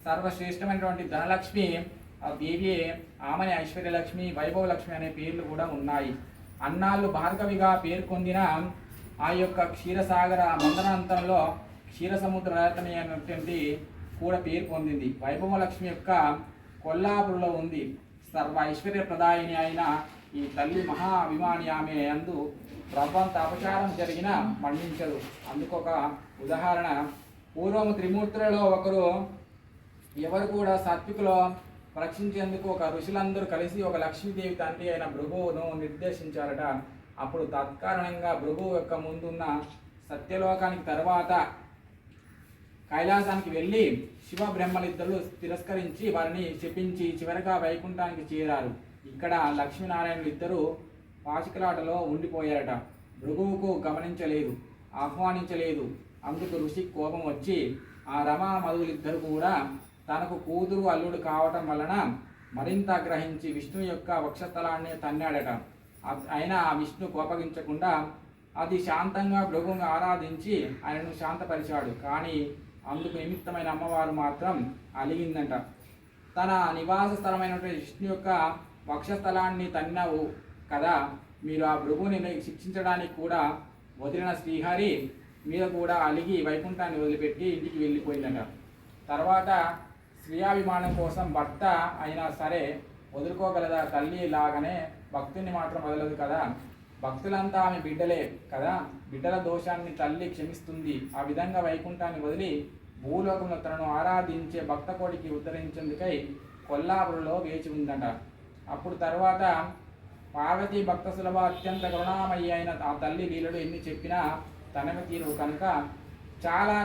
సర్వశ్రేష్టమైనటువంటి ధనలక్ష్మి ఆ దేవి ఆమని ఐశ్వర్యలక్ష్మి వైభవలక్ష్మి అనే పేర్లు కూడా ఉన్నాయి. అన్నాళ్ళు భార్గవిగా పేర్కొందిన ఆ యొక్క క్షీరసాగర మందనాంతంలో క్షీర సముద్ర రతని అనేటువంటి కూడా పేరు పొందింది. వైభవలక్ష్మి యొక్క కొల్లాపురంలో ఉంది. సర్వ ఐశ్వర్య ప్రదాయిని అయిన ఈ తల్లి మహాభిమాని ఆమె అందు బ్రహ్మంత అపచారం జరిగిన మన్నించదు. అందుకొక ఉదాహరణ, పూర్వము త్రిమూర్తులలో ఒకరు ఎవరు కూడా సాత్వికులో రక్షించేందుకు ఒక ఋషులందరూ కలిసి ఒక లక్ష్మీదేవి తండ్రి అయిన భృగువును నిర్దేశించారట. అప్పుడు తత్కారణంగా భృగువు యొక్క ముందున్న సత్యలోకానికి తర్వాత కైలాసానికి వెళ్ళి శివ బ్రహ్మలిద్దరు తిరస్కరించి వారిని శపించి చివరిగా వైకుంఠానికి చేరారు. ఇక్కడ లక్ష్మీనారాయణులు ఇద్దరు పాచికలాటలో ఉండిపోయారట. భృగువుకు గమనించలేదు, ఆహ్వానించలేదు. అందుకు ఋషి కోపం వచ్చి ఆ రమా మధువులిద్దరు కూడా తనకు కూతురు అల్లుడు కావటం వలన మరింత గ్రహించి విష్ణు యొక్క వక్షస్థలాన్ని తన్నాడట. అయినా ఆ విష్ణు కోపగించకుండా అది శాంతంగా భృగువును ఆరాధించి ఆయనను శాంతపరిచాడు. కానీ అందుకు నిమిత్తమైన అమ్మవారు మాత్రం అలిగిందంట. తన నివాస స్థలమైనటువంటి విష్ణు యొక్క వక్షస్థలాన్ని తన్నావు కదా, మీరు ఆ భృగుని శిక్షించడానికి కూడా వదిలిన శ్రీహరి మీద కూడా అలిగి వైకుంఠాన్ని వదిలిపెట్టి ఇంటికి వెళ్ళిపోయిందట. తర్వాత స్త్రీయాభిమానం కోసం భర్త అయినా సరే వదులుకోగలదా? తల్లి లాగానే భక్తుని మాత్రం వదలదు కదా. భక్తులంతా ఆమె బిడ్డలే కదా. బిడ్డల దోషాన్ని తల్లి క్షమిస్తుంది. ఆ విధంగా వైకుంఠాన్ని వదిలి భూలోకంలో తనను ఆరాధించే భక్త కోటికి ఉద్ధరించేందుకై కొల్లాపురంలో వేచి ఉందట. అప్పుడు తర్వాత పార్వతీ భక్త సులభ అత్యంత కరుణామయ్యి అయిన ఆ తల్లి లీలలు ఎన్ని చెప్పినా తనకు తీరు కనుక చాలా